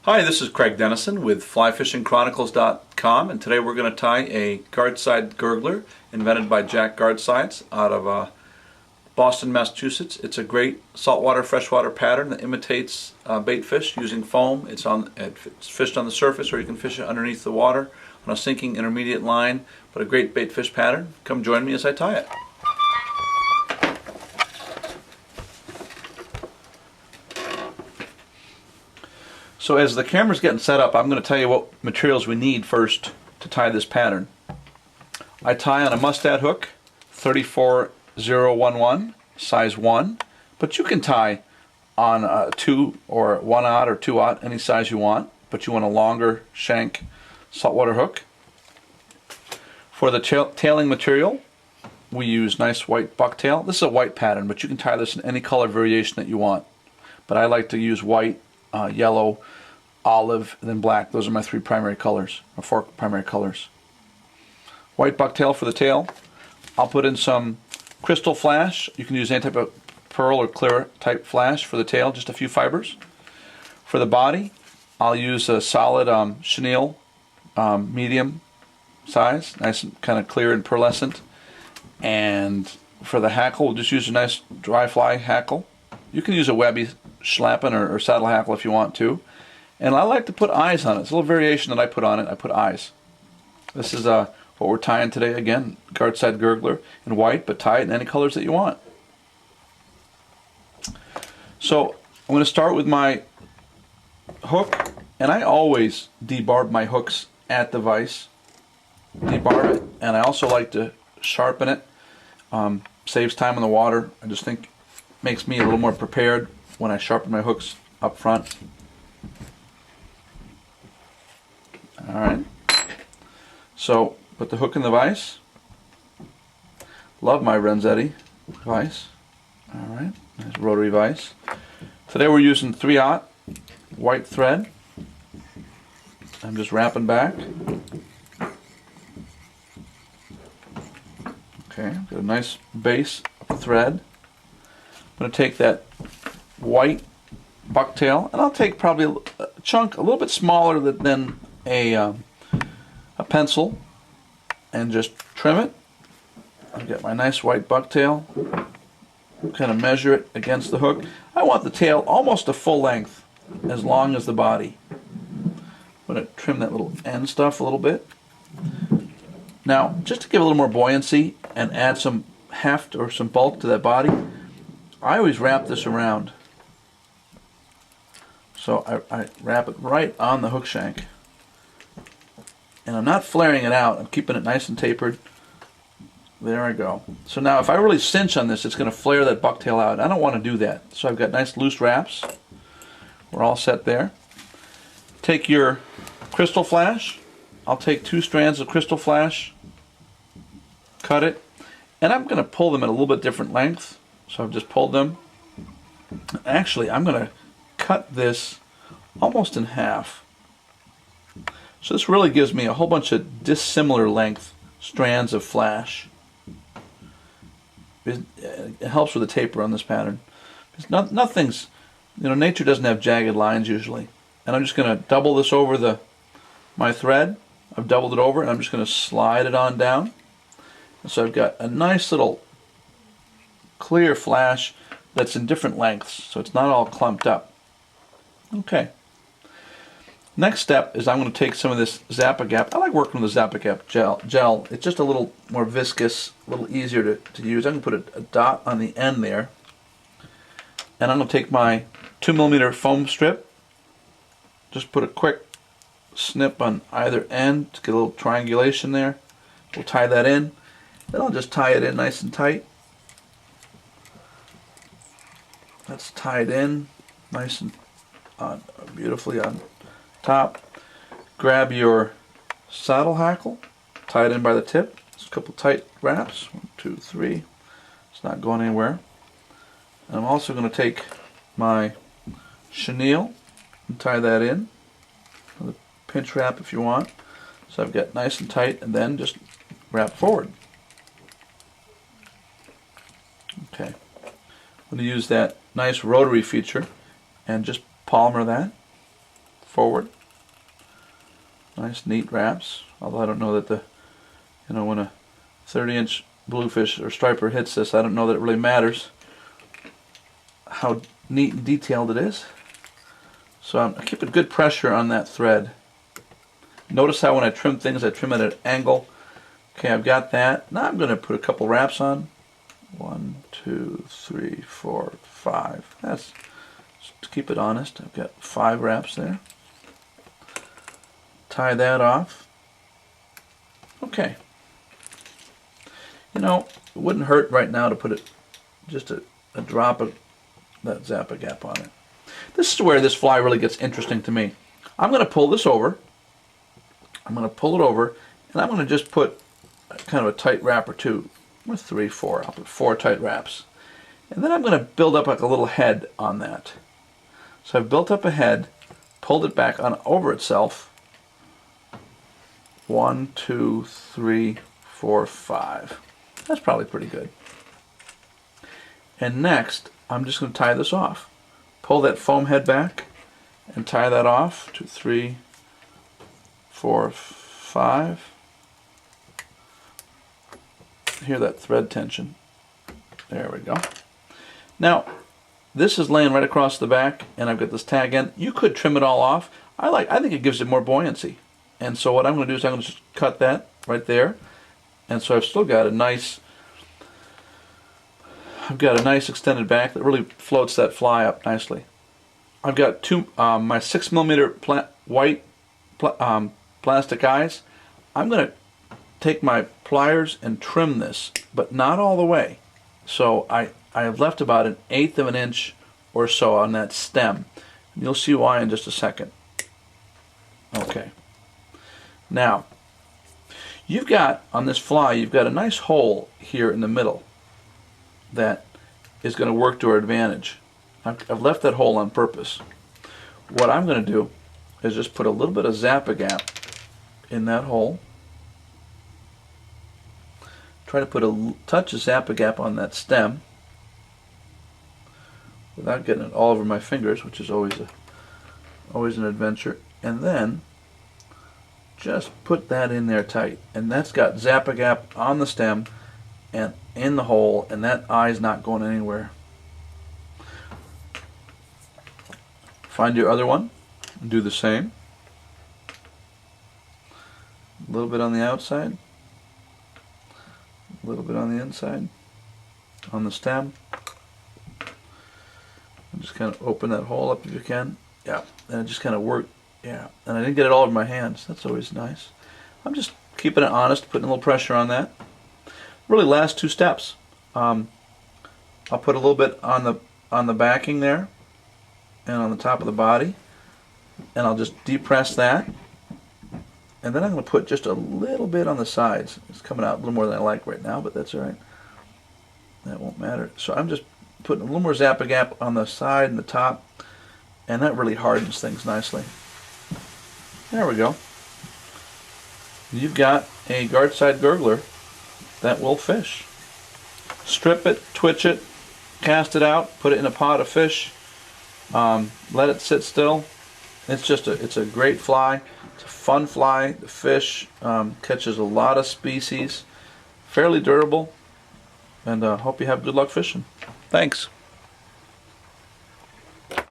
Hi, this is Craig Dennison with FlyFishingChronicles.com, and today we're going to tie a Gartside Gurgler invented by Jack Gartside out of Boston, Massachusetts. It's a great saltwater, freshwater pattern that imitates baitfish using foam. It's fished on the surface, or you can fish it underneath the water on a sinking intermediate line, but a great baitfish pattern. Come join me as I tie it. So as the camera's getting set up, I'm going to tell you what materials we need first to tie this pattern. I tie on a mustad hook, 34011, size 1, but you can tie on a 2 or 1/0 or 2/0, any size you want, but you want a longer shank saltwater hook. For the tailing material, we use nice white bucktail. This is a white pattern, but you can tie this in any color variation that you want. But I like to use white, yellow, olive, and then black. Those are my three primary colors, or four primary colors. White bucktail for the tail. I'll put in some crystal flash. You can use any type of pearl or clear type flash for the tail, just a few fibers. For the body, I'll use a solid chenille, medium size, nice and kind of clear and pearlescent. And for the hackle, we'll just use a nice dry fly hackle. You can use a webby schlappen or saddle hackle if you want to. And I like to put eyes on it. It's a little variation that I put on it. I put eyes. This is what we're tying today. Again, Gartside Gurgler in white, but tie it in any colors that you want. So I'm going to start with my hook, and I always debarb my hooks at the vise. Debarb it, and I also like to sharpen it. Saves time in the water. I just think makes me a little more prepared when I sharpen my hooks up front. Alright, so put the hook in the vise. Love my Renzetti vise. Alright, nice rotary vise. Today we're using 3/0 white thread. I'm just wrapping back. Okay, got a nice base of thread. I'm going to take that white bucktail, and I'll take probably a chunk a little bit smaller than a pencil, and just trim it. I've got my nice white bucktail. Kind of measure it against the hook. I want the tail almost a full length, as long as the body. I'm going to trim that little end stuff a little bit. Now, just to give a little more buoyancy and add some heft or some bulk to that body, I always wrap this around. So I wrap it right on the hook shank. And I'm not flaring it out. I'm keeping it nice and tapered. There I go. So now if I really cinch on this, it's going to flare that bucktail out. I don't want to do that. So I've got nice loose wraps. We're all set there. Take your crystal flash. I'll take 2 strands of crystal flash, cut it, and I'm going to pull them at a little bit different length. So I've just pulled them. Actually, I'm going to cut this almost in half. So this really gives me a whole bunch of dissimilar length strands of flash. It helps with the taper on this pattern. Nothing's, nature doesn't have jagged lines usually. And I'm just going to double this over my thread. I've doubled it over, and I'm just going to slide it on down. And so I've got a nice little clear flash that's in different lengths, so it's not all clumped up. Okay. Next step is I'm going to take some of this Zap-A-Gap. I like working with the Zap-A-Gap gel. It's just a little more viscous, a little easier to use. I'm going to put a dot on the end there. And I'm going to take my 2mm foam strip. Just put a quick snip on either end to get a little triangulation there. We'll tie that in. Then I'll just tie it in nice and tight. That's tied in nice and beautifully on top. Grab your saddle hackle, tie it in by the tip. Just a couple tight wraps. 1, 2, 3. It's not going anywhere. And I'm also going to take my chenille and tie that in. With a pinch wrap if you want. So I've got nice and tight, and then just wrap forward. Okay. I'm going to use that nice rotary feature and just palmer that forward. Nice neat wraps, although I don't know that when a 30-inch bluefish or striper hits this, I don't know that it really matters how neat and detailed it is. So I'm keeping good pressure on that thread. Notice how when I trim things, I trim at an angle. Okay, I've got that. Now I'm going to put a couple wraps on. 1, 2, 3, 4, 5. That's to keep it honest. I've got 5 wraps there. Tie that off. Okay. You know, it wouldn't hurt right now to put just a drop of that Zap-A-Gap on it. This is where this fly really gets interesting to me. I'm going to pull this over. I'm going to pull it over, and I'm going to just put kind of a tight wrap or 2, or 3, 4. I'll put 4 tight wraps. And then I'm going to build up like a little head on that. So I've built up a head, pulled it back on over itself. 1, 2, 3, 4, 5. That's probably pretty good. And next, I'm just going to tie this off. Pull that foam head back and tie that off. 2, 3, 4, 5. Hear that thread tension. There we go. Now, this is laying right across the back, and I've got this tag end. You could trim it all off. I think it gives it more buoyancy. And so what I'm going to do is I'm going to just cut that right there. And so I've still got a nice extended back that really floats that fly up nicely. I've got my 6mm white plastic eyes. I'm going to take my pliers and trim this, but not all the way. So I have left about 1/8 of an inch or so on that stem. You'll see why in just a second. Okay. Now, you've got, on this fly, you've got a nice hole here in the middle that is going to work to our advantage. I've left that hole on purpose. What I'm going to do is just put a little bit of Zap-A-Gap in that hole. Try to put a touch of Zap-A-Gap on that stem without getting it all over my fingers, which is always an adventure. And then just put that in there tight. And that's got Zap-A-Gap on the stem and in the hole, and that eye's not going anywhere. Find your other one and do the same. A little bit on the outside, a little bit on the inside, on the stem. And just kind of open that hole up if you can. Yeah, and it just kind of worked. Yeah, and I didn't get it all over my hands. That's always nice. I'm just keeping it honest, putting a little pressure on that. Really, last 2 steps. I'll put a little bit on the backing there, and on the top of the body, and I'll just depress that. And then I'm going to put just a little bit on the sides. It's coming out a little more than I like right now, but that's all right. That won't matter. So I'm just putting a little more Zap-A-Gap on the side and the top, and that really hardens things nicely. There we go. You've got a Gartside Gurgler that will fish. Strip it, twitch it, cast it out, put it in a pot of fish, let it sit still. It's a great fly. It's a fun fly. The fish catches a lot of species, fairly durable, and hope you have good luck fishing. Thanks.